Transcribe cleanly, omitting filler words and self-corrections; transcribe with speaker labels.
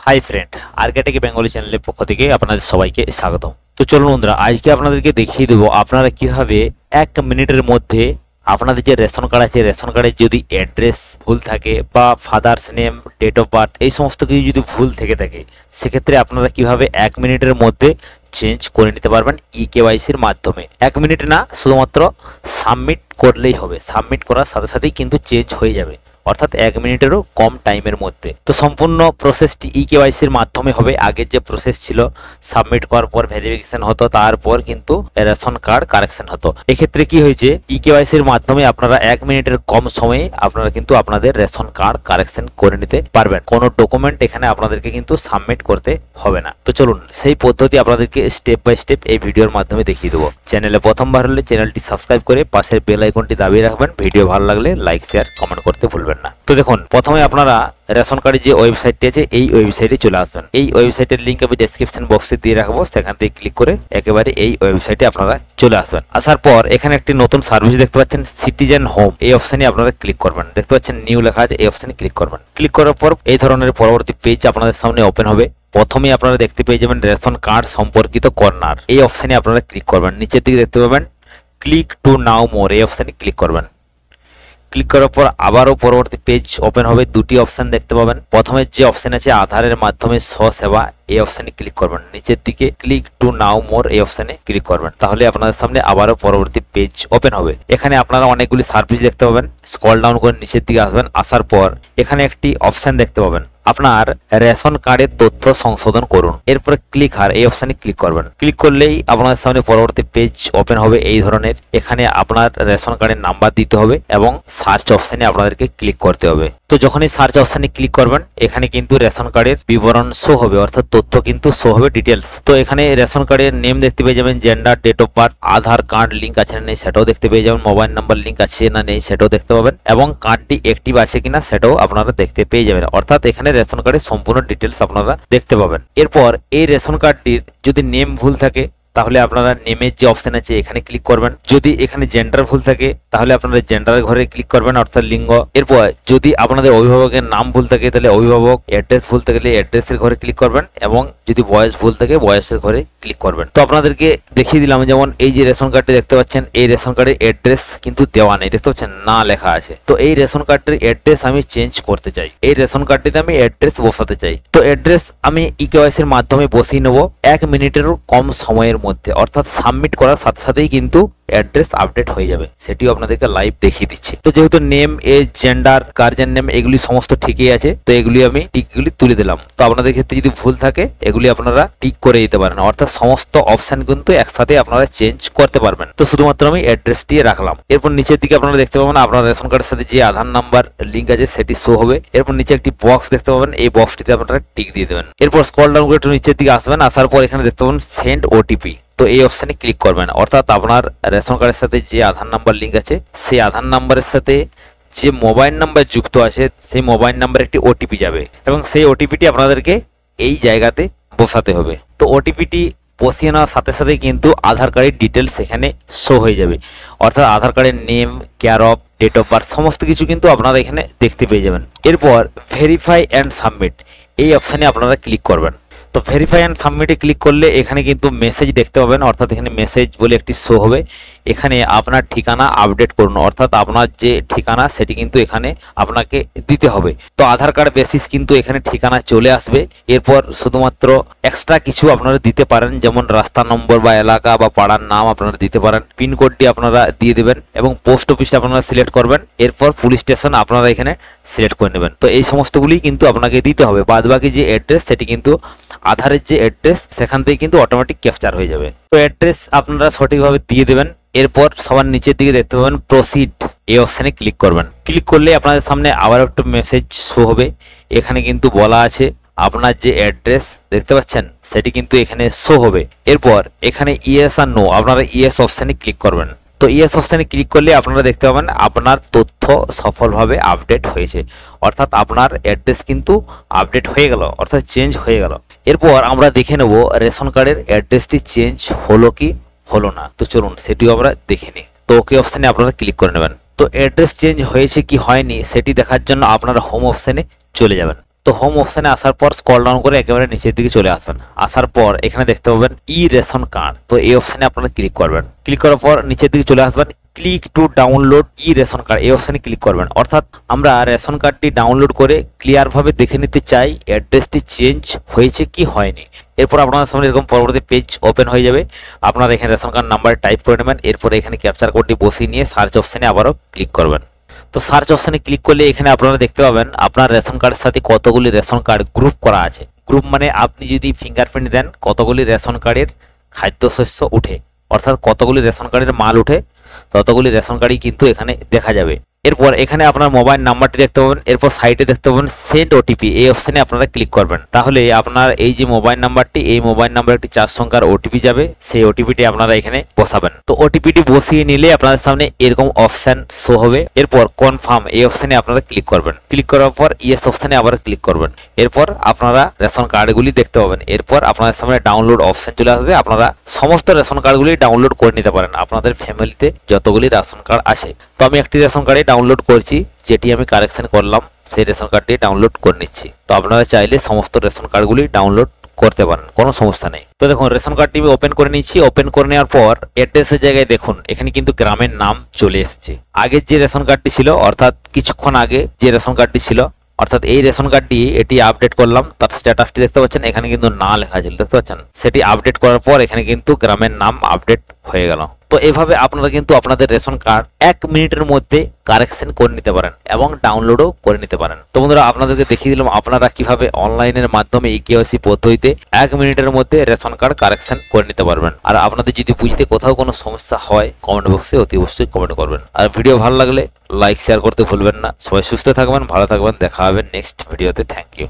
Speaker 1: Hi friend, আরকেটেকি Bengali চ্যানেলের পক্ষ থেকে আপনাদের সবাইকে স্বাগতম। তো চলুন বন্ধুরা, আজকে আপনাদেরকে দেখিয়ে দেবো আপনারা কিভাবে 1 মিনিটের মধ্যে আপনাদের যে রেশন কার্ড আছে, রেশন কার্ডের যদি অ্যাড্রেস ভুল থাকে বা father's name, date of birth এই সমস্ত কিছু যদি ভুল থেকে থাকে, সেক্ষেত্রে আপনারা কিভাবে 1 মিনিটের মধ্যে চেঞ্জ করে নিতে পারবেন ইকেওয়াইসির মাধ্যমে। 1 মিনিট না, শুধুমাত্র সাবমিট করলেই হবে। সাবমিট করার সাথে সাথেই কিন্তু চেঞ্জ হয়ে যাবে, অর্থাৎ 1 মিনিটেরও কম টাইমের মধ্যে। তো সম্পূর্ণ প্রসেসটি ইকেওয়াইসির মাধ্যমে হবে। আগের যে প্রসেস ছিল, সাবমিট করার পর ভেরিফিকেশন হতো, তারপর কিন্তু রেশন কার্ড কারেকশন হতো। এক্ষেত্রে কি হয়েছে, ইকেওয়াইসির মাধ্যমে আপনারা 1 মিনিটের কম সময়ে আপনারা কিন্তু আপনাদের রেশন কার্ড কারেকশন করে নিতে পারবেন। কোনো ডকুমেন্ট এখানে আপনাদেরকে কিন্তু সাবমিট করতে হবে না। তো চলুন সেই পদ্ধতি আপনাদেরকে স্টেপ বাই স্টেপ এই ভিডিওর মাধ্যমে দেখিয়ে দেবো। চ্যানেলে প্রথমবার হলে চ্যানেলটি সাবস্ক্রাইব করে পাশের বেল আইকনটি দাবিয়ে রাখবেন। ভিডিও ভালো লাগলে লাইক, শেয়ার, কমেন্ট করতে ভুলবেন না। তো দেখুন, প্রথমে আপনারা রেশন কার্ডের যে ওয়েবসাইটটি আছে এই ওয়েবসাইটে চলে আসবেন। এই ওয়েবসাইটের লিংক আমি ডেসক্রিপশন বক্সে দিয়ে রাখবো, সেখান থেকে ক্লিক করে একেবারে এই ওয়েবসাইটে আপনারা চলে আসবেন। আসার পর এখানে একটি নতুন সার্ভিস দেখতে পাচ্ছেন, সিটিজেন হোম। এই অপশনে আপনারা ক্লিক করবেন। দেখতে পাচ্ছেন নিউ লেখা আছে, এই অপশনে ক্লিক করবেন। ক্লিক করার পর এই ধরনের পরবর্তী পেজ আপনাদের সামনে ওপেন হবে। প্রথমে আপনারা দেখতে পেয়ে যাবেন রেশন কার্ড সম্পর্কিত কর্নার। এই অপশনে আপনারা ক্লিক করবেন। নিচের দিকে দেখতে পাবেন ক্লিক টু নাও মোর, এই অপশনে ক্লিক করবেন। ক্লিক করার পর আবারও পরবর্তী পেজ ওপেন হবে। দুটি অপশন দেখতে পাবেন। প্রথমে যে অপশন আছে আধারের মাধ্যমে স্বসেবা, এই অপশনে ক্লিক করবেন। নিচের দিকে ক্লিক টু নাও মোর, এই অপশনে ক্লিক করবেন। তাহলে আপনাদের সামনে আবারও পরবর্তী পেজ ওপেন হবে। এখানে আপনারা অনেকগুলি সার্ভিস দেখতে পাবেন। স্ক্রল ডাউন করে নিচের দিকে আসবেন। আসার পর এখানে একটি অপশন দেখতে পাবেন, আপনার রেশন কার্ডের তথ্য সংশোধন করুন। এরপরে ক্লিক আর এই অপশনে ক্লিক করবেন। ক্লিক করলেই আপনাদের সামনে পরবর্তী পেজ ওপেন হবে এই ধরনের। এখানে আপনার রেশন কার্ডের নাম্বার দিতে হবে এবং সার্চ অপশনে আপনাদেরকে ক্লিক করতে হবে। তো যখনই সার্চ অপশনে ক্লিক করবেন, এখানে কিন্তু রেশন কার্ডের বিবরণ শো হবে, অর্থাৎ তথ্য কিন্তু শো হবে, ডিটেলস। তো এখানে রেশন কার্ডের নেম দেখতে পেয়ে যাবেন, gender, date of birth, Aadhaar card link আছে না নেই সেটাও দেখতে পেয়ে যাবেন, মোবাইল নাম্বার লিঙ্ক আছে না নেই সেটাও দেখতে পাবেন, এবং কার্ডটি অ্যাক্টিভ আছে কিনা সেটাও আপনারা দেখতে পেয়ে যাবেন। অর্থাৎ এখানে রেশন কার্ডের সম্পূর্ণ ডিটেলস আপনারা দেখতে পাবেন। এরপর এই রেশন কার্ডটির যদি নেম ভুল থাকে, তাহলে আপনারা নেমের যে অপশন আছে এখানে ক্লিক করবেন। যদি এখানে জেন্ডার ভুল থাকে, তাহলে আপনারা জেন্ডারের ঘরে ক্লিক করবেন, অর্থাৎ লিঙ্গ। এরপর যদি আপনাদের অভিভাবকের নাম ভুল থাকে, তাহলে অভিভাবক, অ্যাড্রেস ভুল থাকলে অ্যাড্রেসের ঘরে ক্লিক করবেন, এবং যদি বয়স ভুল থাকে বয়সের ঘরে ক্লিক করবেন। তো আপনাদেরকে দেখিয়ে দিলাম, যেমন এই যে রেশন কার্ডটি দেখতে পাচ্ছেন, এই রেশন কার্ডের অ্যাড্রেস কিন্তু দেওয়া নেই, দেখতে পাচ্ছেন না লেখা আছে। তো এই রেশন কার্ডের অ্যাড্রেস আমি চেঞ্জ করতে চাই। এই রেশন কার্ডটিতে আমি অ্যাড্রেস বসাতে চাই। তো অ্যাড্রেস আমি ইকেওয়াইসির মাধ্যমে বসিয়ে নেব 1 মিনিটেরও কম সময়ের মধ্যে, অর্থাৎ সাবমিট করার সাথে সাথেই কিন্তু অ্যাড্রেস আপডেট হয়ে যাবে। সেটিও আপনাদেরকে লাইভ দেখিয়ে দিচ্ছি। তো যেহেতু name, age, gender, guardian name এগুলি সমস্ত ঠিকই আছে, তো এগুলি আমি টিকগুলি তুলে দিলাম। তো আপনাদের ক্ষেত্রে যদি ভুল থাকে এগুলি আপনারা টিক করে দিতে পারেন, অর্থাৎ সমস্ত অপশন কিন্তু একসাথে আপনারা চেঞ্জ করতে পারবেন। তো শুধুমাত্র আমি অ্যাড্রেসটি রাখলাম। এরপর নিচের দিকে আপনারা দেখতে পাবেন আপনার রেশন কার্ডের সাথে যে আধার নাম্বার লিঙ্ক আছে সেটি শো হবে। এরপর নিচে একটি বক্স দেখতে পাবেন, এই বক্সটিতে আপনারা টিক দিয়ে দেবেন। এরপর স্ক্রল ডাউন করে একটু নিচের দিকে আসবেন। আসার পর এখানে দেখতে পাবেন সেন্ড ওটিপি। তো এই অপশনে ক্লিক করবেন, অর্থাৎ আপনার রেশন কার্ডের সাথে যে আধার নাম্বার লিঙ্ক আছে সেই আধার নাম্বারের সাথে যে মোবাইল নাম্বার যুক্ত আছে সেই মোবাইল নাম্বারে একটি ওটিপি যাবে, এবং সেই ওটিপিটি আপনাদেরকে এই জায়গাতে বসাতে হবে। তো ওটিপিটি বসিয়ে নেওয়ার সাথে সাথে কিন্তু আধার কার্ডের ডিটেলস সেখানে শো হয়ে যাবে, অর্থাৎ আধার কার্ডের name, care of, date of birth সমস্ত কিছু কিন্তু আপনারা এখানে দেখতে পেয়ে যাবেন। এরপর ভেরিফাই অ্যান্ড সাবমিট এই অপশানে আপনারা ক্লিক করবেন। তো ভেরিফাই অ্যান্ড সাবমিটে ক্লিক করলে এখানে কিন্তু মেসেজ দেখতে পাবেন, অর্থাৎ এখানে মেসেজ বলে একটি শো হবে। এখানে আপনার ঠিকানা আপডেট করুন, অর্থাৎ আপনার যে ঠিকানা সেটি কিন্তু এখানে আপনাকে দিতে হবে। তো আধার কার্ড বেসিস কিন্তু এখানে ঠিকানা চলে আসবে। এরপর শুধুমাত্র এক্সট্রা কিছু আপনারা দিতে পারেন, যেমন রাস্তা নম্বর বা এলাকা বা পাড়ার নাম আপনারা দিতে পারেন, পিনকোডটি আপনারা দিয়ে দেবেন, এবং পোস্ট অফিস আপনারা সিলেক্ট করবেন। এরপর পুলিশ স্টেশন আপনারা এখানে সিলেক্ট করে নেবেন। তো এই সমস্তগুলি কিন্তু আপনাকে দিতে হবে। বাদবাকি যে অ্যাড্রেস সেটি কিন্তু আধারের যে অ্যাড্রেস সেখান থেকে কিন্তু অটোমেটিক ক্যাপচার হয়ে যাবে। তো অ্যাড্রেস আপনারা সঠিকভাবে দিয়ে দেবেন। এরপর সবার নিচের দিকে দেখতে পাবেন প্রসিড, এই অপশানে ক্লিক করবেন। ক্লিক করলে আপনাদের সামনে আবার একটু মেসেজ শো হবে। এখানে কিন্তু বলা আছে আপনার যে অ্যাড্রেস দেখতে পাচ্ছেন সেটি কিন্তু এখানে শো হবে। এরপর এখানে ইয়েস আর নো আপনারা ইয়েস অপশানে ক্লিক করবেন। তো ইয়েস অপশানে ক্লিক করলে আপনারা দেখতে পাবেন আপনার তথ্য সফলভাবে আপডেট হয়েছে, অর্থাৎ আপনার অ্যাড্রেস কিন্তু আপডেট হয়ে গেল, অর্থাৎ চেঞ্জ হয়ে গেল। এরপর আমরা দেখে নেব রেশন কার্ডের অ্যাড্রেসটি চেঞ্জ হলো কি হলো না। তো চলুন সেটিও আমরা দেখে নিই। তো ওকে অপশানে আপনারা ক্লিক করে নেবেন। তো অ্যাড্রেস চেঞ্জ হয়েছে কি হয়নি সেটি দেখার জন্য আপনারা হোম অপশানে চলে যাবেন। তো হোম অপশনে আসার পর স্ক্রল ডাউন করে একেবারে নিচের দিকে চলে আসবেন। আসার পর এখানে দেখতে পাবেন ই রেশন কার্ড। তো এই অপশনে আপনারা ক্লিক করবেন। ক্লিক করার পর নিচের দিকে চলে আসবেন, click to download E ration card, এই অপশনে ক্লিক করবেন। অর্থাৎ আমরা রেশন কার্ডটি ডাউনলোড করে ক্লিয়ারভাবে দেখে নিতে চাই অ্যাড্রেসটি চেঞ্জ হয়েছে কি হয়নি। এরপর আপনাদের সামনে এরকম পরবর্তী পেজ ওপেন হয়ে যাবে। আপনারা এখানে রেশন কার্ড নাম্বার টাইপ করে নেবেন। এরপর এখানে ক্যাপচার কোডটি বসিয়ে নিয়ে সার্চ অপশনে আবারও ক্লিক করবেন। তো সার্চ অপশনে ক্লিক করলে এখানে আপনারা দেখতে পাবেন আপনার রেশন কার্ডের সাথে কতগুলি রেশন কার্ড গ্রুপ করা আছে। গ্রুপ মানে আপনি যদি ফিঙ্গারপ্রিন্ট দেন কতগুলি রেশন কার্ডের খাদ্যশস্য উঠে, অর্থাৎ কতগুলি রেশন কার্ডের মাল উঠে ততগুলি রেশন কার্ডই কিন্তু এখানে দেখা যাবে। এরপর এখানে আপনার মোবাইল নাম্বারটি দেখতে পাবেন। এরপর সাইটে দেখতে পাবেন সেন্ড ওটিপি, এই অপশনে আপনারা ক্লিক করবেন। তাহলে আপনার এই যে মোবাইল নাম্বারটি, এই মোবাইল নাম্বার একটি 4 সংখ্যার ওটিপি যাবে, সেই ওটিপিটি আপনারা এখানে বসাবেন। তো ওটিপিটি বসিয়ে নিলে আপনাদের সামনে এরকম অপশন শো হবে। এরপর কনফার্ম এই অপশনে আপনারা ক্লিক করবেন। ক্লিক করার পর ইয়েস অপশনে আবার ক্লিক করবেন। এরপর আপনারা রেশন কার্ডগুলি দেখতে পাবেন। এরপর আপনাদের সামনে ডাউনলোড অপশন চলে আসবে। আপনারা সমস্ত রেশন কার্ডগুলি ডাউনলোড করে নিতে পারেন আপনাদের ফ্যামিলিতে যতগুলি রেশন কার্ড আছে। তো আমি একটি রেশন কার্ডে ডাউনলোড করছি, যেটি আমি কারেকশন করলাম, সেই রেশন কার্ডটি ডাউনলোড করে নিচ্ছি। তো আপনারা চাইলে সমস্ত রেশন কার্ডগুলি ডাউনলোড করতে পারেন, কোনো সমস্যা নেই। তো দেখুন রেশন কার্ডটি আমি ওপেন করে নিচ্ছি। ওপেন করে নেওয়ার পর অ্যাড্রেসের জায়গায় দেখুন এখানে কিন্তু গ্রামের নাম চলে এসেছে। আগের যে রেশন কার্ডটি ছিল, অর্থাৎ কিছুক্ষণ আগে যে রেশন কার্ডটি ছিল, অর্থাৎ এই রেশন কার্ডটি এটি আপডেট করলাম, তার স্ট্যাটাসটি দেখতে পাচ্ছেন এখানে কিন্তু না লেখা ছিল, দেখতে পাচ্ছেন। সেটি আপডেট করার পর এখানে কিন্তু গ্রামের নাম আপডেট হয়ে গেল। তো এভাবে আপনারা কিন্তু আপনাদের রেশন কার্ড 1 মিনিটের মধ্যে কারেকশন করে নিতে পারেন এবং ডাউনলোডও করে নিতে পারেন। তো বন্ধুরা আপনাদেরকে দেখিয়ে দিলাম আপনারা কিভাবে অনলাইনের মাধ্যমে এই কেওয়াইসি পদ্ধতিতে 1 মিনিটের মধ্যে রেশন কার্ড কারেকশন করে নিতে পারবেন। আর আপনাদের যদি বুঝতে কোথাও কোনো সমস্যা হয় কমেন্ট বক্সে অতি অবশ্যই কমেন্ট করবেন। আর ভিডিও ভালো লাগলে লাইক শেয়ার করতে ভুলবেন না। সবাই সুস্থ থাকবেন, ভালো থাকবেন, দেখা হবে নেক্সট ভিডিওতে। Thank you.